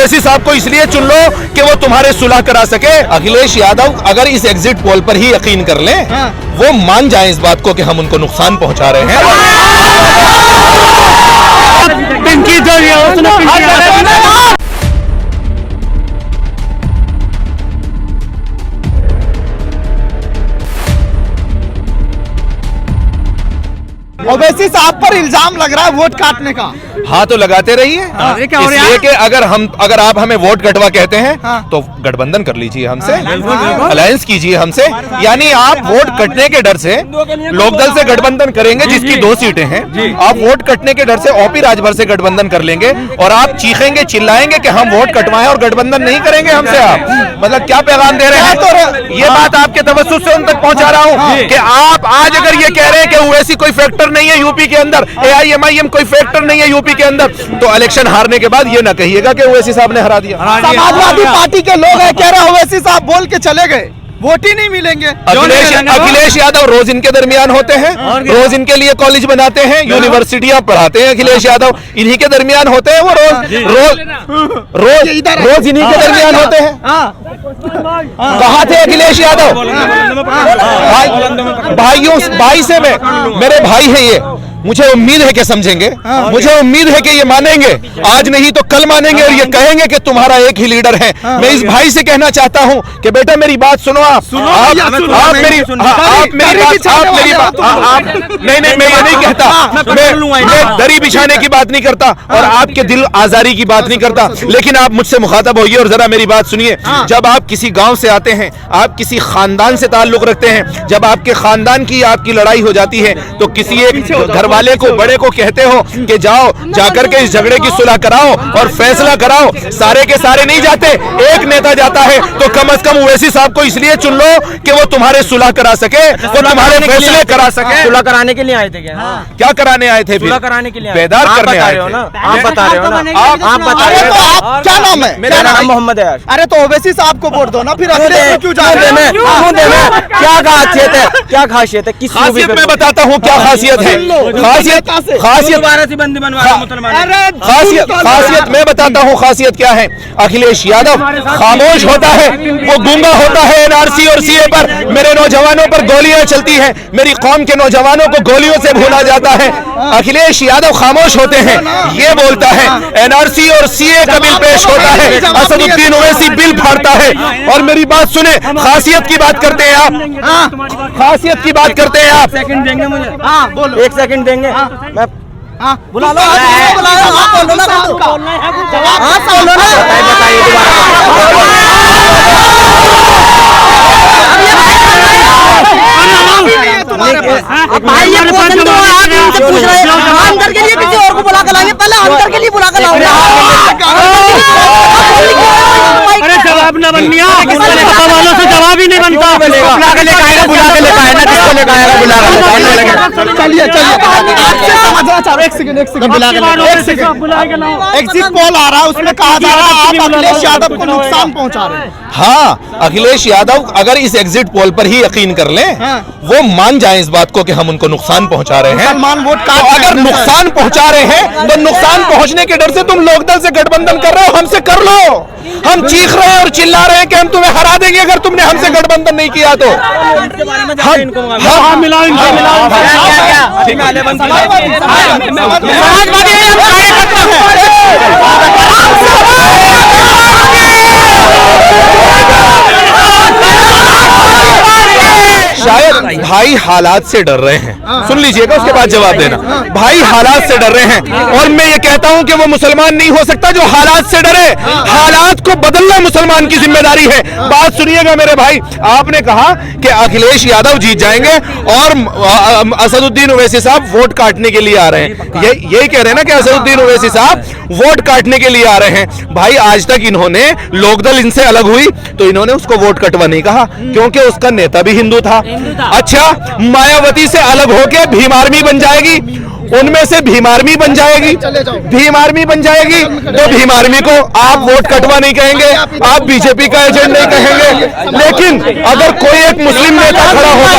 ओवैसी साहब को इसलिए चुन लो कि वो तुम्हारे सुलह करा सके। अखिलेश यादव अगर इस एग्जिट पोल पर ही यकीन कर लें, वो मान जाएं इस बात को कि हम उनको नुकसान पहुंचा रहे हैं। ओवैसी साहब पर इल्जाम लग रहा है वोट काटने का। हाँ तो लगाते रहिए, इसलिए कि अगर आप हमें वोट कटवा कहते हैं तो गठबंधन कर लीजिए हमसे, अलायंस कीजिए हमसे। यानी आप वोट कटने के डर से लोकदल से गठबंधन करेंगे जिसकी 2 सीटें हैं, आप वोट कटने के डर से ओपी राजभर से गठबंधन कर लेंगे और आप चीखेंगे चिल्लाएंगे कि हम वोट कटवाएं और गठबंधन नहीं करेंगे हमसे। आप मतलब क्या पैगाम दे रहे हैं? तो ये बात आपके तवज्जुह से उन तक पहुंचा रहा हूं कि आप आज अगर ये कह रहे हैं कि ओवैसी कोई फैक्टर नहीं है यूपी के अंदर, AIMIM कोई फैक्टर नहीं है यूपी के अंदर, तो इलेक्शन हारने के बाद ये ना कहिएगा कि ओवैसी साहब ने हरा दिया। समाजवादी पार्टी के लोग हैं, कह रहे ओवैसी साहब बोल के चले गए, वोट ही नहीं मिलेंगे। अखिलेश यादव रोज इनके दरमियान होते हैं, रोज इनके लिए कॉलेज बनाते हैं, यूनिवर्सिटियां पढ़ाते हैं। अखिलेश यादव इन्हीं के दरमियान होते हैं, वो रोज इन्हीं के दरमियान होते हैं। कहाँ थे अखिलेश यादव? भाई से मेरे भाई हैं ये, मुझे उम्मीद है कि समझेंगे, मुझे उम्मीद है कि ये मानेंगे, आज नहीं तो कल मानेंगे और ये कहेंगे कि तुम्हारा एक ही लीडर है। मैं इस भाई से कहना चाहता हूं कि बेटा मेरी बात सुनो, आप मेरी बात नहीं, मैं ये नहीं कहता, मैं दरी बिछाने की बात नहीं करता और आपके दिल आजारी की बात नहीं करता, लेकिन आप मुझसे मुखातब होइए और जरा मेरी बात सुनिए। जब आप किसी गांव से आते हैं, आप किसी खानदान से ताल्लुक रखते हैं, जब आपके खानदान की आपकी लड़ाई हो जाती है तो किसी एक घर वाले को, बड़े को कहते हो कि जाओ जाकर के इस झगड़े की सुलह कराओ और फैसला कराओ। सारे के सारे नहीं जाते, एक नेता जाता है, तो कम से कम ओवैसी साहब को इसलिए चुन लो कि वो तुम्हारे सुलह करा सके, वो तुम्हारे फैसले करा सके। सुलह कराने के लिए आए थे क्या कराने आए थे? सुलह कराने के लिए, बेदार करने आए थे। आप बता रहे हो ना, आप बता रहे हो। क्या नाम है? मेरा नाम मोहम्मद अयाश। अरे तो ओवैसी साहब को वोट दो ना, फिर क्यों जा रहे हैं? क्या खासियत है, क्या खासियत है? किस खासियत मैं बताता हूँ क्या खासियत है। खासियत मैं बताता हूँ, खासियत क्या है। अखिलेश यादव खामोश होता है, वो गूंगा होता है NRC और CA पर। मेरे नौजवानों पर गोलियां चलती हैं, मेरी कौम के नौजवानों को गोलियों से भूना जाता है। अखिलेश यादव खामोश होते हैं, ये बोलता है NRC और CA का बिल पेश होता है, असदुद्दीन ओवैसी बिल फाड़ता है। और मेरी बात सुने, खासियत की बात करते हैं आप, खासियत की बात करते हैं आप। सेकंड देंगे मुझे? बोलो। 1 सेकंड देंगे? मैं बुला लो, बोलो ना, अंदर के लिए किसी और को बुला कर लाएंगे, पहले अंदर के लिए बुला कर लाओगे। अरे जवाब न बन गया, वालों से जवाब ही नहीं बनता। बुला के लेकर आएगा, बुला के लेकर आएगा, किसको लेकर आएगा? बुला के चलिए समझना चाह रहे, एक सेकंड एग्जिट पोल आ रहा है, उसमें कहा जा रहा है आप अखिलेश यादव को नुकसान पहुंचा रहे हैं। हाँ, अखिलेश यादव अगर इस एग्जिट पोल पर ही यकीन कर लें, वो मान जाएं इस बात को कि हम उनको नुकसान पहुंचा रहे हैं। मुसलमान वोट तो अगर नुकसान पहुंचा रहे हैं तो नुकसान पहुंचने के डर से तुम लोकदल से गठबंधन कर रहे हो, हमसे कर लो। हम चीख रहे हैं और चिल्ला रहे हैं कि हम तुम्हें हरा देंगे अगर तुमने हमसे गठबंधन नहीं किया तो। शायद भाई हालात से डर रहे हैं, सुन लीजिएगा उसके बाद जवाब देना। भाई हालात से डर रहे हैं और मैं ये कहता हूं कि वो मुसलमान नहीं हो सकता जो हालात से डरे। हालात को बदलना मुसलमान की जिम्मेदारी है। बात सुनिएगा मेरे भाई, आपने कहा कि अखिलेश यादव जीत जाएंगे और असदुद्दीन ओवैसी साहब वोट काटने के लिए आ रहे हैं। यही कह रहे हैं ना कि असदुद्दीन ओवैसी साहब वोट काटने के लिए आ रहे हैं। भाई आज तक इन्होंने, लोकदल इनसे अलग हुई तो इन्होंने उसको वोट कटवा नहीं कहा क्योंकि उसका नेता भी हिंदू था। अच्छा, मायावती से अलग होके भीम आर्मी बन जाएगी, उनमें से भीम आर्मी बन जाएगी, भीम आर्मी बन जाएगी तो भीम आर्मी को आप वोट कटवा नहीं कहेंगे, आप बीजेपी का एजेंट नहीं कहेंगे। लेकिन अगर कोई एक मुस्लिम नेता खड़ा होगा,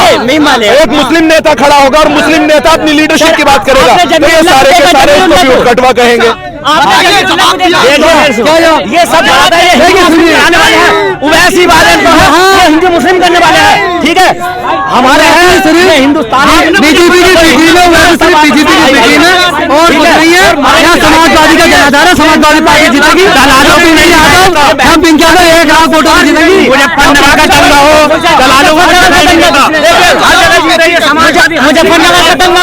एक मुस्लिम नेता खड़ा होगा और मुस्लिम नेता अपनी लीडरशिप की बात करेगा तो ये सारे के सारे इसको वोट कटवा कहेंगे। ये सब बात है, ये आने वाले हैं, वैसी बात है, ये हिंदू मुस्लिम करने वाले हैं, ठीक है। हमारे हैं हिंदुस्तान बीजेपी की टिकट है, वैसे सिर्फ बीजेपी की टिकट है और कुछ नहीं है। यहाँ समाजवादी का जनाधार है, समाजवादी पार्टी जीतेगी। दलालों की नहीं आता, हम पिंक यादव 1 लाख वोटों से जीतेगी। मुजफ्फरनगर का दंगा हो, दलालों का मुजफ्फरनगर का दंगा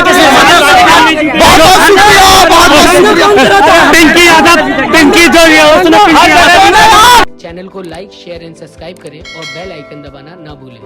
किसने पिंकी जो है उसने चैनल को लाइक शेयर एंड सब्सक्राइब करें और बेल आइकन दबाना ना भूलें।